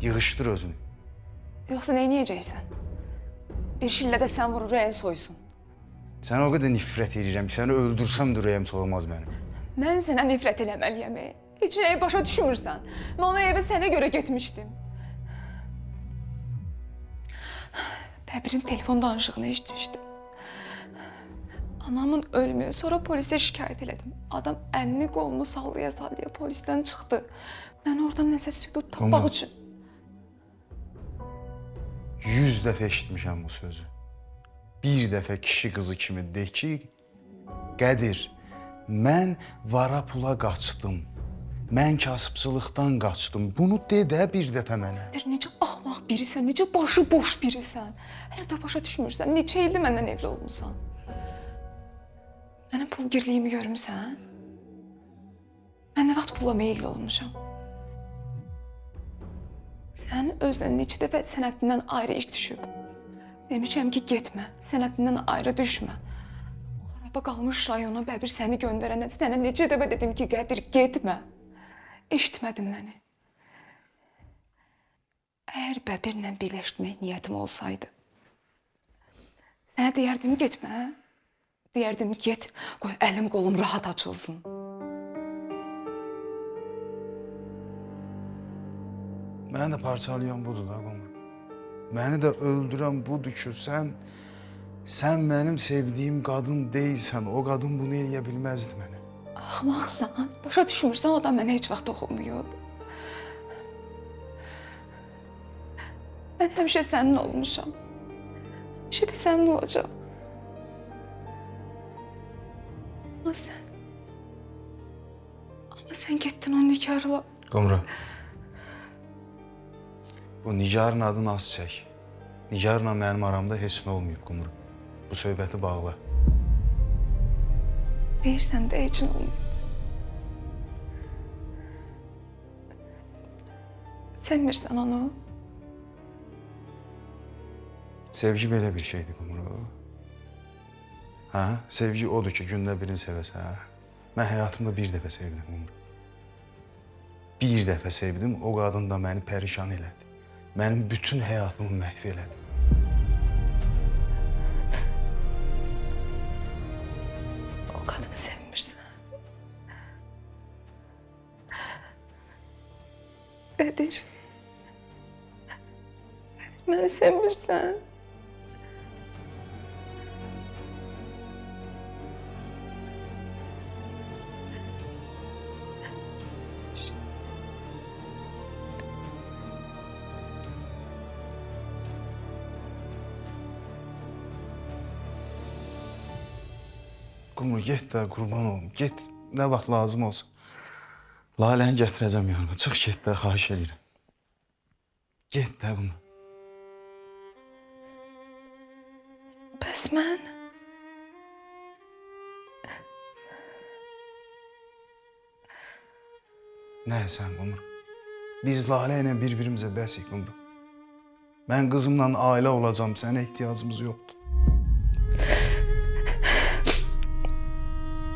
Yığışdır özünü. Yoxsa nə edəcəksən? Bir şillə də sən vurur, ürəyin soysun. Sənə o qədər nifrət edirəm ki, səni öldürsəm də ürəyim soğumaz mənim. Mən sənə nifrət eləməliyəm. Heç nəyi başa düşmürsən. Mən ona evə sənə görə getmişdim. Bəbirin telefon danışığını eşitmişdim. Anamın ölümü, sonra polisə şikayət elədim. Adam əlini qolunu sallaya-sallaya polisdən çıxdı. Mən oradan nəsə sübut tapmaq üçün. 100 dəfə eşitmişəm bu sözü. Bir dəfə kişi qızı kimi de ki, Qədir, mən vara pula qaçdım. Mən kasıbçılıqdan qaçdım. Bunu de də bir dəfə mənə. Necə axmaq birisən, necə başı boş birisən. Hələ də başa düşmürsən, neçə ildir məndən evli olmusan. Mənim pulgirliyimi görmüsən? Mən nə vaxt pula meyilli olmuşam? Sən özünə neçə dəfə sənətindən ayrı iş düşüb. Demişəm ki, getmə, sənətindən ayrı düşmə. O xaraba qalmış rayona Bəbir səni göndərəndə sənə neçə dəfə dedim ki, Qədir, getmə. Eşitmədin məni. Əgər Bəbirlə birləşmək niyyətim olsaydı, sənə deyərdim getmə, deyərdim get, qoy əlim qolum rahat açılsın. Məni də parçalayan budur da, Qumru. Məni də öldürən budur ki, sən mənim sevdiyim qadın deyilsən, o qadın bunu eləyə bilməzdi mənə. Axmaqsan, başa düşmürsən, o da mənə heç vaxt oxunmuyub. Mən həmişə sənin olmuşam. Həmişə də sənin olacaq. Amma sən getdin o nigarla. Qumru, bu Nigarın adını az çək. Nigarla mənim aramda heç nə olmayıb, Qumru. Bu söhbəti bağla. Deyirsən də heç nə olmayıb. Sevmirsən onu. Sevgi belə bir şeydir, Qumru. Hə? Sevgi odur ki, gündə birini sevəsən. Mən həyatımda bir dəfə sevdim, Qumru. Bir dəfə sevdim, o qadın da məni pərişan elədi. Mənim bütün həyatımı məhv elədi. O qadını sevmirsən. Qədir. Qədir, məni sevmirsən. Qumru, get də, qurban olum, get. Nə vaxt lazım olsa. Laləni gətirəcəm yanıma. Çıx get də, xahiş edirəm. Get də bunu. Bəs mən? Nə sən, Qumru? Biz Lalə ilə bir-birimizə bəsik, Qumru. Mən qızımla ailə olacağım, sənə ehtiyacımız yoxdur.